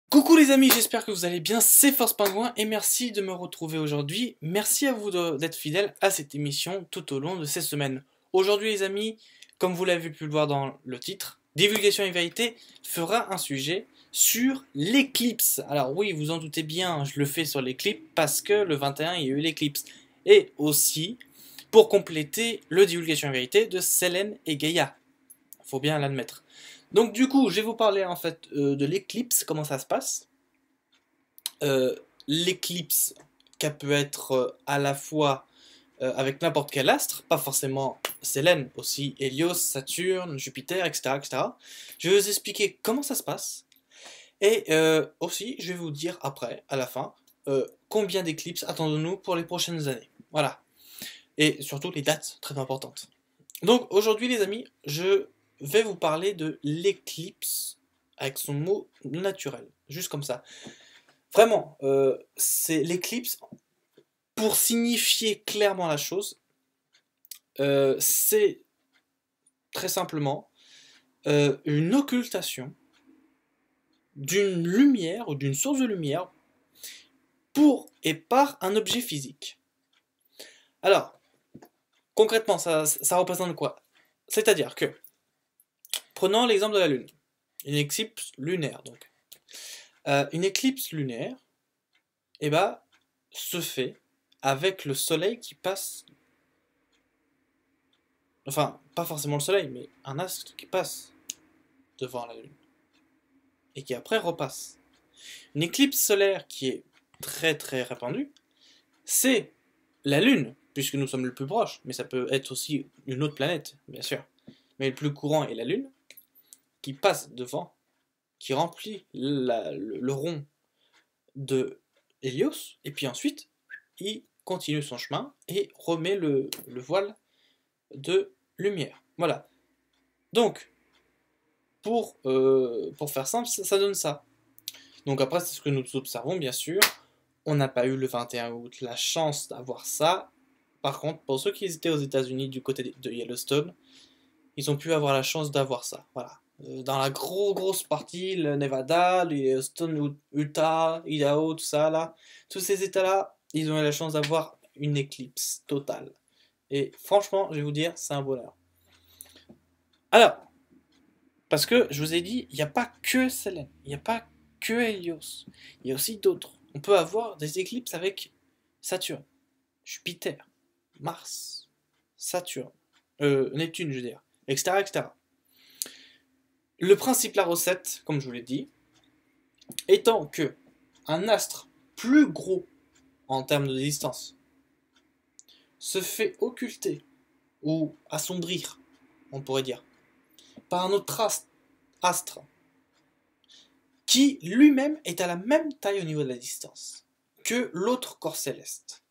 Coucou les amis, j'espère que vous allez bien, c'est Force Pingouin et merci de me retrouver aujourd'hui. Merci à vous d'être fidèles à cette émission tout au long de ces semaines. Aujourd'hui les amis, comme vous l'avez pu le voir dans le titre, Divulgation et Vérité fera un sujet sur l'éclipse. Alors oui, vous en doutez bien, je le fais sur l'éclipse parce que le 21 il y a eu l'éclipse. Et aussi pour compléter le Divulgation et Vérité de Selene et Gaïa. Faut bien l'admettre. Donc du coup, je vais vous parler en fait de l'éclipse, comment ça se passe. L'éclipse qui peut être à la fois avec n'importe quel astre, pas forcément Selene, aussi Hélios, Saturne, Jupiter, etc., etc. Je vais vous expliquer comment ça se passe. Et aussi, je vais vous dire après, à la fin, combien d'éclipses attendons-nous pour les prochaines années. Voilà. Et surtout les dates, très importantes. Donc aujourd'hui les amis, je vais vous parler de l'éclipse avec son mot naturel, juste comme ça. Vraiment, c'est l'éclipse, pour signifier clairement la chose, c'est très simplement une occultation d'une lumière ou d'une source de lumière pour et par un objet physique. Alors, concrètement, ça représente quoi? C'est-à-dire que, prenons l'exemple de la Lune, une éclipse lunaire donc. Une éclipse lunaire, eh ben, se fait avec le soleil qui passe, enfin, pas forcément le soleil, mais un astre qui passe devant la Lune, et qui après repasse. Une éclipse solaire qui est très très répandue, c'est la Lune, puisque nous sommes le plus proche, mais ça peut être aussi une autre planète, bien sûr. Mais le plus courant est la Lune, qui passe devant, qui remplit le rond de Hélios, et puis ensuite, il continue son chemin et remet le voile de lumière. Voilà. Donc, pour faire simple, ça donne ça. Donc après, c'est ce que nous observons, bien sûr. On n'a pas eu le 21 août la chance d'avoir ça. Par contre, pour ceux qui étaient aux États-Unis du côté de Yellowstone, ils ont pu avoir la chance d'avoir ça. Voilà. Dans la grosse partie, le Nevada, le Yellowstone, Utah, Idaho, tout ça là, tous ces états-là, ils ont eu la chance d'avoir une éclipse totale. Et franchement, je vais vous dire, c'est un bonheur. Alors, parce que je vous ai dit, il n'y a pas que Selene, il n'y a pas que Hélios, il y a aussi d'autres. On peut avoir des éclipses avec Saturne, Jupiter, Mars, Saturne, Neptune, je veux dire, etc., etc. Le principe de la recette, comme je vous l'ai dit, étant que un astre plus gros en termes de distance se fait occulter ou assombrir, on pourrait dire, par un autre astre qui lui-même est à la même taille au niveau de la distance que l'autre corps céleste.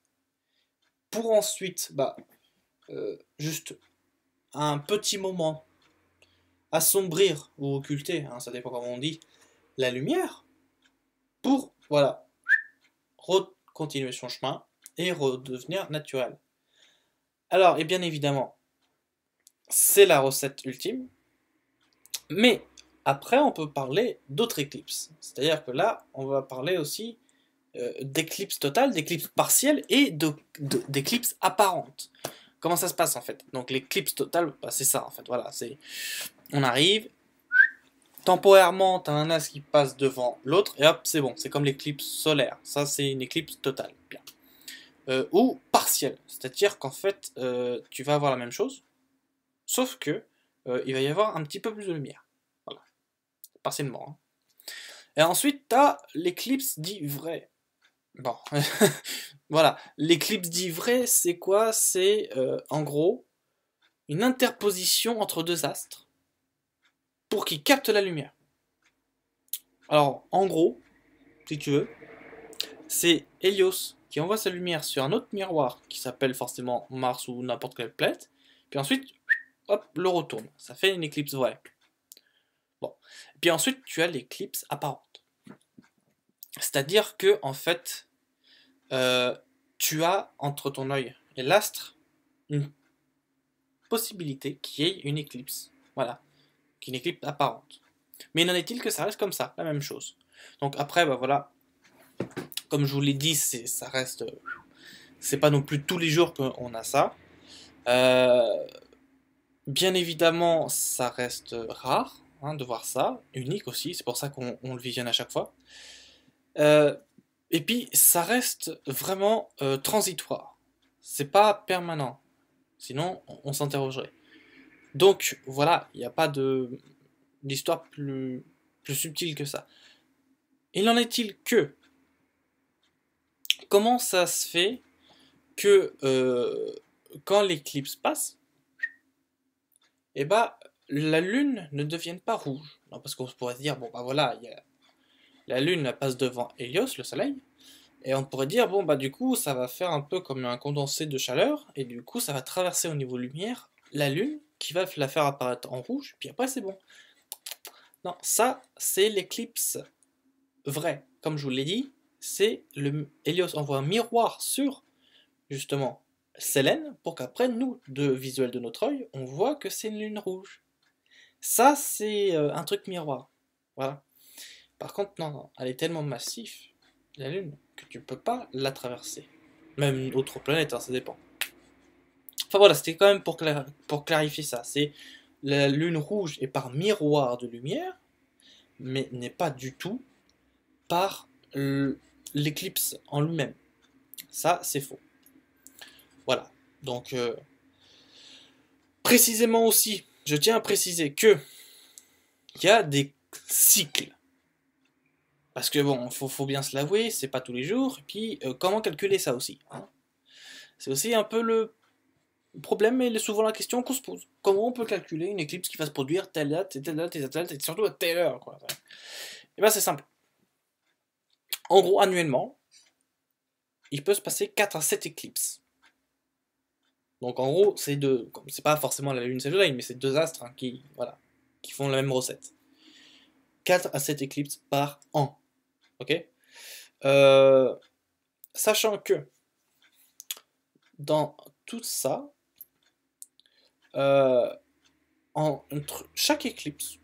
Pour ensuite, juste un petit moment, assombrir ou occulter, hein, ça dépend comment on dit, la lumière, pour, voilà, continuer son chemin et redevenir naturel. Alors, et bien évidemment, c'est la recette ultime, mais après on peut parler d'autres éclipses. C'est-à-dire que là, on va parler aussi d'éclipse totale, d'éclipse partielle et d'éclipse apparente. Comment ça se passe en fait? Donc l'éclipse totale, c'est ça en fait, voilà, on arrive, temporairement, tu as un astre qui passe devant l'autre, et hop, c'est bon, c'est comme l'éclipse solaire, ça c'est une éclipse totale, bien. Ou partielle, c'est-à-dire qu'en fait, tu vas avoir la même chose, sauf que il va y avoir un petit peu plus de lumière, voilà, partiellement. Hein. Et ensuite, tu as l'éclipse dit vrai. Bon, voilà, l'éclipse dit vrai, c'est quoi? C'est en gros une interposition entre deux astres pour qu'ils captent la lumière. Alors, en gros, si tu veux, c'est Hélios qui envoie sa lumière sur un autre miroir qui s'appelle forcément Mars ou n'importe quelle planète, puis ensuite, hop, le retourne. Ça fait une éclipse vraie. Bon. Puis ensuite, tu as l'éclipse apparente. C'est-à-dire que, en fait, tu as entre ton œil et l'astre une possibilité qui est une éclipse. Voilà. Qui est une éclipse apparente. Mais n'en est-il que ça reste comme ça, la même chose. Donc après, bah voilà, comme je vous l'ai dit, ça reste, c'est pas non plus tous les jours qu'on a ça. Bien évidemment, ça reste rare hein, de voir ça, unique aussi, c'est pour ça qu'on le visionne à chaque fois. Euh, et puis, ça reste vraiment transitoire. C'est pas permanent. Sinon, on s'interrogerait. Donc, voilà, il n'y a pas d'histoire plus subtile que ça. Il en est-il que, comment ça se fait que quand l'éclipse passe, eh bah, la lune ne devienne pas rouge. Non, parce qu'on pourrait se dire, bon bah voilà, la lune elle passe devant Hélios, le soleil, et on pourrait dire, bon bah du coup, ça va faire un peu comme un condensé de chaleur, et du coup, ça va traverser au niveau lumière la lune, qui va la faire apparaître en rouge, puis après c'est bon. Non, ça, c'est l'éclipse vraie. Comme je vous l'ai dit, c'est le Hélios envoie un miroir sur, justement, Sélène, pour qu'après, nous, de visuel de notre œil, on voit que c'est une lune rouge. Ça, c'est un truc miroir. Voilà. Par contre, non, non, elle est tellement massive, la Lune, que tu peux pas la traverser. Même une autre planète, hein, ça dépend. Enfin voilà, c'était quand même pour clarifier ça. C'est la Lune rouge est par miroir de lumière, mais n'est pas du tout par l'éclipse en lui-même. Ça, c'est faux. Voilà. Donc, précisément aussi, je tiens à préciser que il y a des cycles. Parce que bon, faut bien se l'avouer, c'est pas tous les jours. Et puis, comment calculer ça aussi hein. C'est aussi un peu le problème et souvent la question qu'on se pose. Comment on peut calculer une éclipse qui va se produire telle date, et telle date, et telle date, et surtout à telle heure quoi. Et ben c'est simple. En gros, annuellement, il peut se passer 4 à 7 éclipses. Donc en gros, c'est pas forcément la Lune et le Soleil, mais c'est deux astres hein, voilà, qui font la même recette. 4 à 7 éclipses par an. Ok Sachant que dans tout ça, entre chaque éclipse,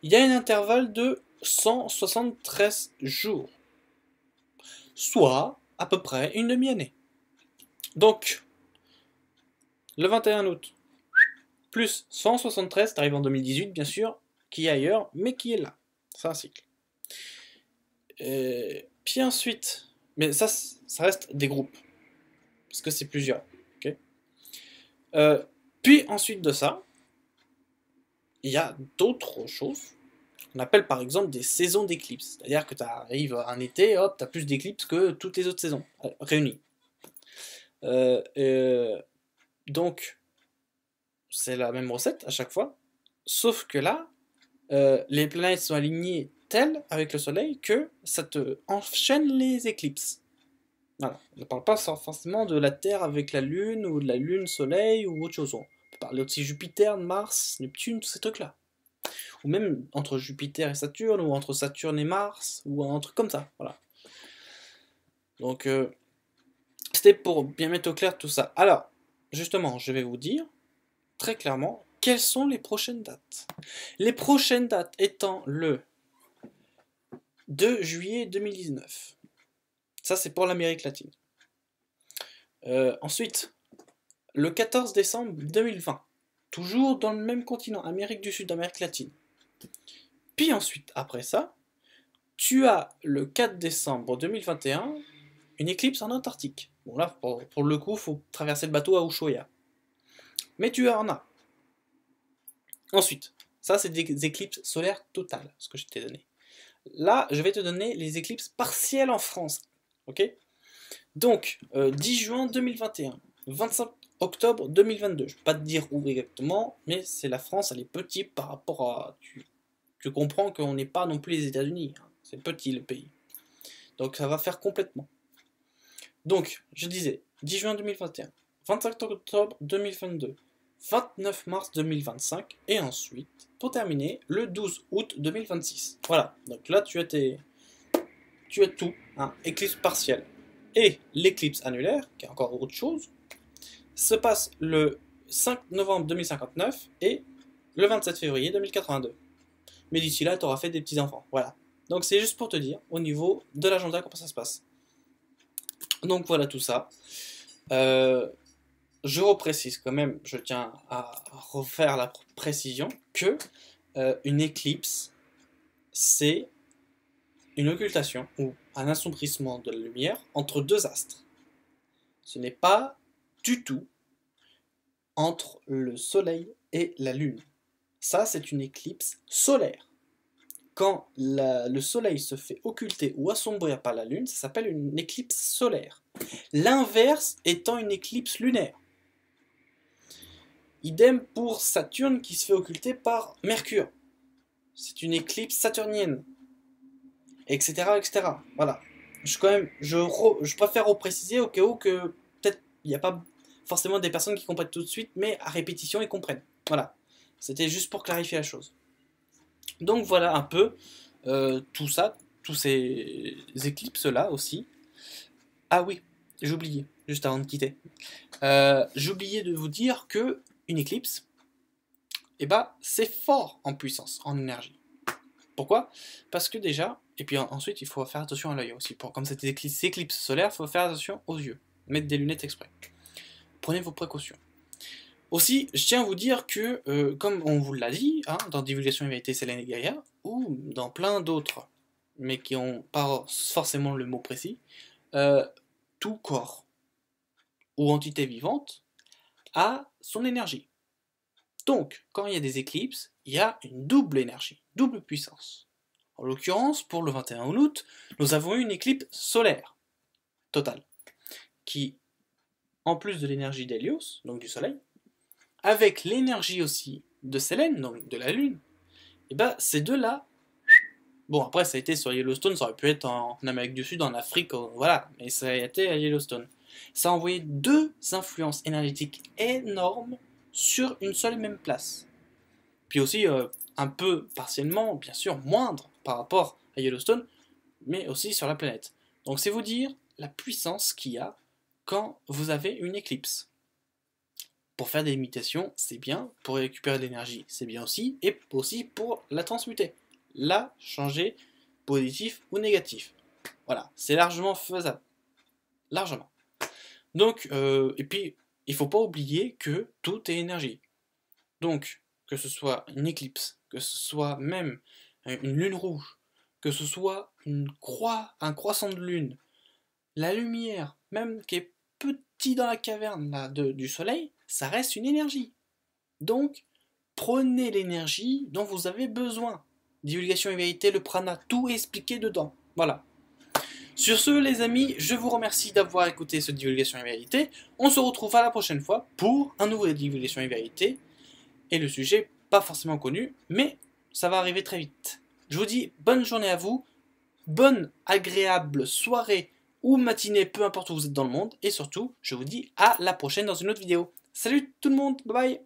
il y a un intervalle de 173 jours, soit à peu près une demi-année. Donc, le 21 août, plus 173, t'arrives en 2018 bien sûr, qui est ailleurs, mais qui est là. C'est un cycle. Puis ensuite, mais ça reste des groupes, parce que c'est plusieurs. Okay puis ensuite de ça, il y a d'autres choses qu'on appelle par exemple des saisons d'éclipses. C'est-à-dire que tu arrives un été, hop, tu as plus d'éclipses que toutes les autres saisons réunies. Donc, c'est la même recette à chaque fois, sauf que là, les planètes sont alignées telles avec le Soleil que ça te enchaîne les éclipses. Voilà. On ne parle pas forcément de la Terre avec la Lune, ou de la Lune, Soleil, ou autre chose. On peut parler aussi Jupiter, Mars, Neptune, tous ces trucs-là. Ou même entre Jupiter et Saturne, ou entre Saturne et Mars, ou un truc comme ça, voilà. Donc, c'était pour bien mettre au clair tout ça. Alors, justement, je vais vous dire, très clairement, quelles sont les prochaines dates. Les prochaines dates étant le 2 juillet 2019. Ça, c'est pour l'Amérique latine. Ensuite, le 14 décembre 2020. Toujours dans le même continent, Amérique du Sud, Amérique latine. Puis ensuite, après ça, tu as le 4 décembre 2021, une éclipse en Antarctique. Bon là, pour le coup, il faut traverser le bateau à Ushuaia. Mais tu en as. Ensuite, ça c'est des éclipses solaires totales, ce que je t'ai donné. Là, je vais te donner les éclipses partielles en France. Ok ? Donc, 10 juin 2021, 25 octobre 2022. Je ne peux pas te dire où exactement, mais c'est la France, elle est petite par rapport à... Tu comprends qu'on n'est pas non plus les États-Unis. Hein. C'est petit le pays. Donc ça va faire complètement. Donc, je disais, 10 juin 2021, 25 octobre 2022, 29 mars 2025, et ensuite, pour terminer, le 12 août 2026. Voilà, donc là tu as tout, hein, éclipse partielle. Et l'éclipse annulaire, qui est encore autre chose, se passe le 5 novembre 2059 et le 27 février 2082. Mais d'ici là, tu auras fait des petits-enfants. Voilà. Donc c'est juste pour te dire, au niveau de l'agenda, comment ça se passe. Donc voilà tout ça. Je reprécise quand même, je tiens à refaire la précision, que une éclipse, c'est une occultation ou un assombrissement de la lumière entre deux astres. Ce n'est pas du tout entre le soleil et la lune. Ça, c'est une éclipse solaire. Quand le soleil se fait occulter ou assombrir par la lune, ça s'appelle une éclipse solaire. L'inverse étant une éclipse lunaire. Idem pour Saturne qui se fait occulter par Mercure. C'est une éclipse saturnienne. Etc. etc. Voilà. Je préfère repréciser au cas où que peut-être il n'y a pas forcément des personnes qui comprennent tout de suite, mais à répétition ils comprennent. Voilà. C'était juste pour clarifier la chose. Donc voilà un peu tout ça, tous ces éclipses-là aussi. Ah oui, j'ai oublié, juste avant de quitter. J'ai oublié de vous dire que une éclipse, eh ben, c'est fort en puissance, en énergie. Pourquoi? Parce que déjà, et puis ensuite il faut faire attention à l'œil aussi. Comme c'est des éclipses solaires, il faut faire attention aux yeux. Mettre des lunettes exprès. Prenez vos précautions. Aussi, je tiens à vous dire que, comme on vous l'a dit, hein, dans Divulgation et Vérité, Célène et Gaïa, ou dans plein d'autres, mais qui n'ont pas forcément le mot précis, tout corps ou entité vivante a son énergie. Donc, quand il y a des éclipses, il y a une double énergie, double puissance. En l'occurrence, pour le 21 août, nous avons eu une éclipse solaire totale, qui, en plus de l'énergie d'Hélios, donc du Soleil, avec l'énergie aussi de Sélène, donc de la Lune, et ben ces deux-là, bon après ça a été sur Yellowstone, ça aurait pu être en Amérique du Sud, en Afrique, voilà, mais ça a été à Yellowstone. Ça a envoyé deux influences énergétiques énormes sur une seule et même place. Puis aussi un peu partiellement, bien sûr, moindre par rapport à Yellowstone, mais aussi sur la planète. Donc c'est vous dire la puissance qu'il y a quand vous avez une éclipse. Pour faire des limitations, c'est bien. Pour récupérer de l'énergie, c'est bien aussi. Et aussi pour la transmuter. La changer positif ou négatif. Voilà, c'est largement faisable. Largement. Donc, et puis, il ne faut pas oublier que tout est énergie. Donc, que ce soit une éclipse, que ce soit même une lune rouge, que ce soit un croissant de lune, la lumière, même qui est petit dans la caverne là, du soleil, ça reste une énergie. Donc, prenez l'énergie dont vous avez besoin. Divulgation et vérité, le prana, tout est expliqué dedans. Voilà. Sur ce, les amis, je vous remercie d'avoir écouté ce Divulgation et vérité. On se retrouve à la prochaine fois pour un nouveau Divulgation et vérité. Et le sujet, pas forcément connu, mais ça va arriver très vite. Je vous dis bonne journée à vous, bonne agréable soirée ou matinée, peu importe où vous êtes dans le monde, et surtout, je vous dis à la prochaine dans une autre vidéo. Salut tout le monde, bye bye.